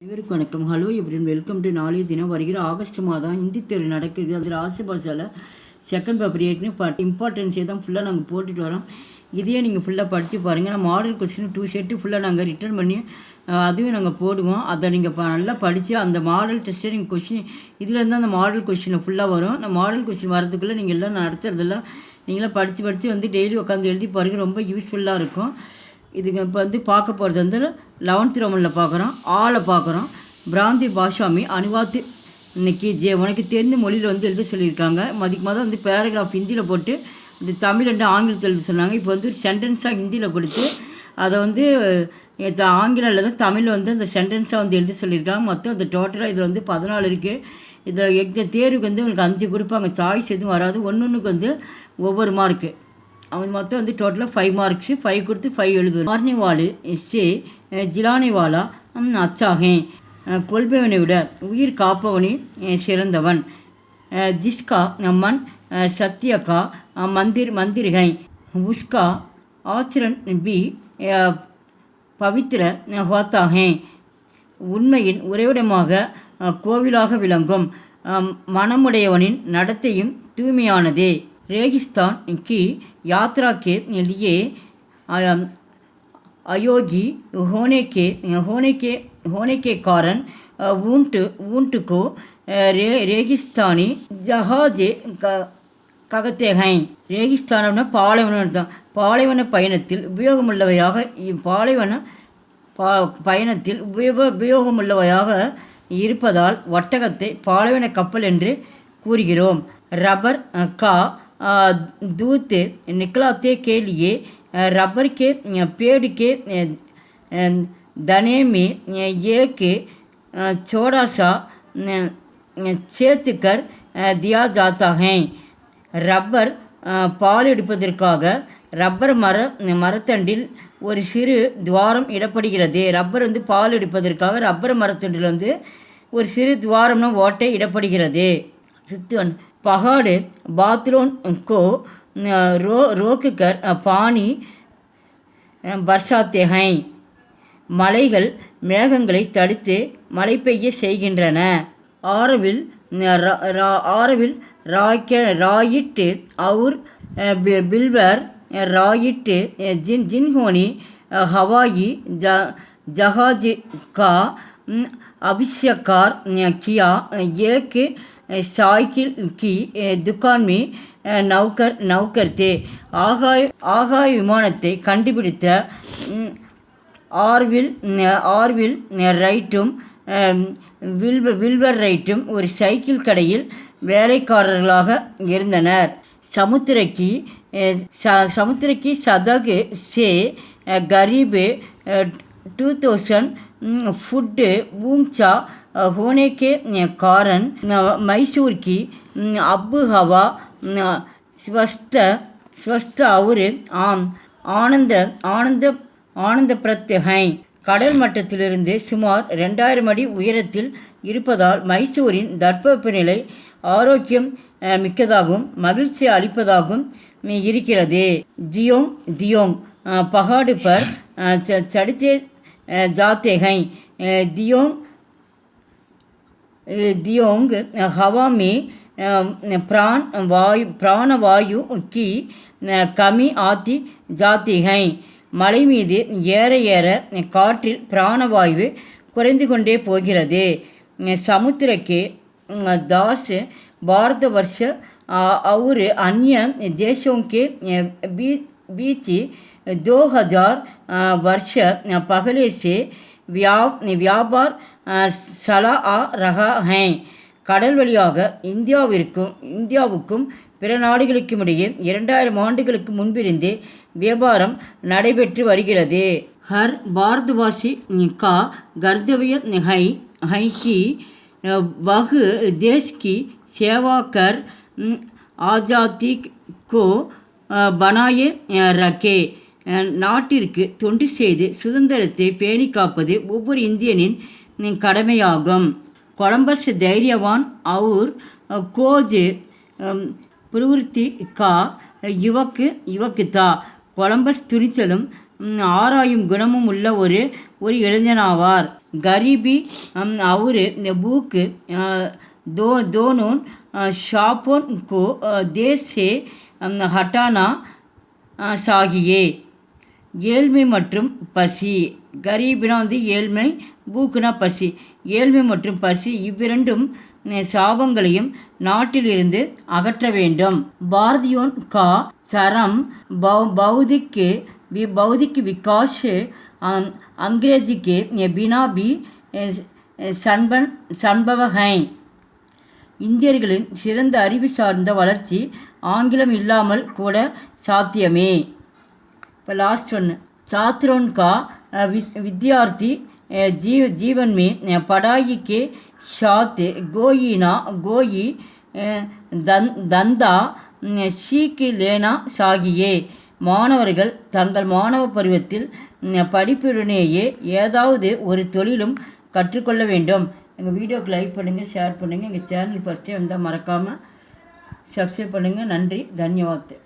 இவருக்கு வணக்கம். Hello everyone, welcome to நாளைய தினம். வருகிற ஆகஸ்ட் மாதம் ஹிந்தி தேர்வு நடக்குது. அதில் ஆசிபாஷாவில் செகண்ட் பேப்பர் ஏற்கனவே இம்பார்ட்டன்ஸே தான் ஃபுல்லாக நாங்கள் போட்டுட்டு வரோம். இதையே நீங்கள் ஃபுல்லாக படித்து பாருங்கள். நான் மாடல் கொஸ்டின் 2 செட்டு ஃபுல்லாக நாங்கள் ரிட்டர்ன் பண்ணி அதுவும் நாங்கள் போடுவோம். அதை நீங்கள் நல்லா படித்து அந்த மாடல் டெஸ்ட்டை நீங்கள் கொஸ்டின் இதுலேருந்து அந்த மாடல் கொஸ்டினை ஃபுல்லாக வரும். அந்த மாடல் கொஸ்டின் வரதுக்குள்ளே நீங்கள் எல்லாம் நடத்துறதெல்லாம் நீங்களாம் படித்து வந்து டெய்லி உட்காந்து எழுதி பாருங்கள். ரொம்ப யூஸ்ஃபுல்லாக இருக்கும். இதுங்க இப்போ பார்க்க போகிறது 11th ரோமனில் பார்க்குறோம். ஆளை பார்க்குறோம். பிராந்தி பாஷாமி அனுவாத்து இன்னைக்கு உனக்கு தெரிந்த மொழியில் எழுத சொல்லியிருக்காங்க. மதிக்கு பேராகிராஃப் ஹிந்தியில் போட்டு இந்த தமிழ் ஆங்கிலத்தில் எழுத சொன்னாங்க. இப்போ ஒரு சென்டென்ஸாக ஹிந்தியில் கொடுத்து அதை ஆங்கிலம் தான் தமிழ் அந்த சென்டென்ஸாக எழுத சொல்லியிருக்காங்க. மொத்தம் அந்த டோட்டலாக இதில் 14 இருக்குது. இதில் எங்கள் தேர்வுக்கு உங்களுக்கு 5 கொடுப்பாங்க. சாய்ஸ் எதுவும் வராது. ஒன்றுக்கு ஒவ்வொரு மார்க்கு அவன் மொத்தம் டோட்டலாக 5 மார்க்ஸு. 5 கொடுத்து 5 எழுதுவார். மார்னே வாலு சே ஜிலானே வாலா அச்சாகே, கொள்பவனை விட உயிர் காப்பவனே சிறந்தவன். ஜிஸ்கா மன் சத்யகா மந்திரிகை உஸ்கா ஆச்சரன் பி பவித்திர ஹோத்தாகே, உண்மையின் உறைவிடமாக கோவிலாக விளங்கும் மனமுடையவனின் நடத்தையும் தூய்மையானதே. रेगिस्तान की यात्रा के लिए अयोगी होने के कारण ऊंट को रेगिस्तानी जहाज कहते हैं. रेगिस्तान பாலைவன பயணத்தில் உபயோகமுள்ளவையாக இருப்பதால் ஒட்டகத்தை பாலைவன கப்பல் என்று கூறுகிறோம். ரப்பர் கா दूत निकलाते के लिए रबर के पेड़ के दने में एक छोटा सा छेद कर दिया जाता है. ரப்பர் பால் எடுப்பதற்காக ரப்பர் மரத்தண்டில் ஒரு சிறு துவாரம் இடப்படுகிறது. ரப்பர் பால் எடுப்பதற்காக ரப்பர் மரத்தண்டில் ஒரு சிறு துவாரம் ஓட்டை இடப்படுகிறது. 51 पहाड़ बाथरूम को रोक कर पानी बरसाते हैं. மலைகள் மேகங்களை தடுத்து மழை பெய்ய செய்கின்றன. ஆரவில் ராயிட்டு और बिल्वर राइट जिन्होंने हवाई जहाज का आविष्कार किया. एक साइकिल की दुकान में नौकर थे. ஆகாய விமானத்தை கண்டுபிடித்த ஆர்வில் ரைட்டும் வில்வர் ரைட்டும் ஒரு சைக்கிள் கடையில் வேலைக்காரர்களாக இருந்தனர். சமுத்திரக்கி சதக் சே கரீப் 2000 फुट ऊंचा होने के कारण मैसूर की अब हवा स्वस्थ और ஆனந்தப்பிரத் है. கடல் மட்டத்திலிருந்து சுமார் 2000 அடி உயரத்தில் இருப்பதால் மைசூரின் தட்பவெப்பநிலை ஆரோக்கியம் மிக்கதாகவும் மகிழ்ச்சி அளிப்பதாகவும் இருக்கிறது. தியோங் பகாடு பர் चढ़ते जाते हैं. दियोंग हवा में प्राणवायु की कमी आती जाती है. மலை மீது ஏற காற்றில் பிராணவாயு குறைந்து கொண்டே போகிறது. समुद्रके 10 भारतवर्ष और अन्य देशों के बीच 2000 वर्ष पहले से व्यापार चला आ रहा है. கடல் வழியாக இந்தியாவுக்கும் பிற நாடுகளுக்கும் இடையே 2000 ஆண்டுகளுக்கு முன்பிருந்தே வியாபாரம் நடைபெற்று வருகிறது. हर भारतवासी का कर्तव्य है कि वह देश की सेवा कर आज़ादी को बनाए रखे. நாட்டிற்கு தொண்டு செய்து சுதந்திரத்தை பேணி காப்பது ஒவ்வொரு இந்தியனின் கடமையாகும். கொலம்பஸ் தைரியவான் और खोज प्रवृत्ति का युवक था. கொலம்பஸ் துணிச்சலும் ஆராயும் குணமும் உள்ள ஒரு இளைஞனாவார். गरीबी और भूख दोनों शापों को देश से हटाना चाहिए. ஏழ்மை மற்றும் பசி. கரீபினா ஏழ்மை, பூக்குனா பசி. ஏழ்மை மற்றும் பசி இவ்விரண்டும் சாபங்களையும் நாட்டிலிருந்து அகற்ற வேண்டும். பாரதியோன் கா சரம் பௌதிக் விகாஸ் अंग्रेजी के बिना भी संभव है. இந்தியர்களின் சிறந்த அறிவு சார்ந்த வளர்ச்சி ஆங்கிலம் இல்லாமல் கூட சாத்தியமே. இப்போ லாஸ்ட் ஒன்று, छात्रों का विद्यार्थी जीवन में पढ़ाई के साथ कोई धंधा सीख लेना चाहिए. மாணவர்கள் தங்கள் மாணவ பருவத்தில் படிப்புடனேயே ஏதாவது ஒரு தொழிலும் கற்றுக்கொள்ள வேண்டும். எங்கள் வீடியோக்கு லைக் பண்ணுங்கள், ஷேர் பண்ணுங்கள். எங்கள் சேனல் ஃபஸ்ட்டே வந்தால் மறக்காமல் சப்ஸ்கிரைப் பண்ணுங்கள். நன்றி, தன்யவாத்.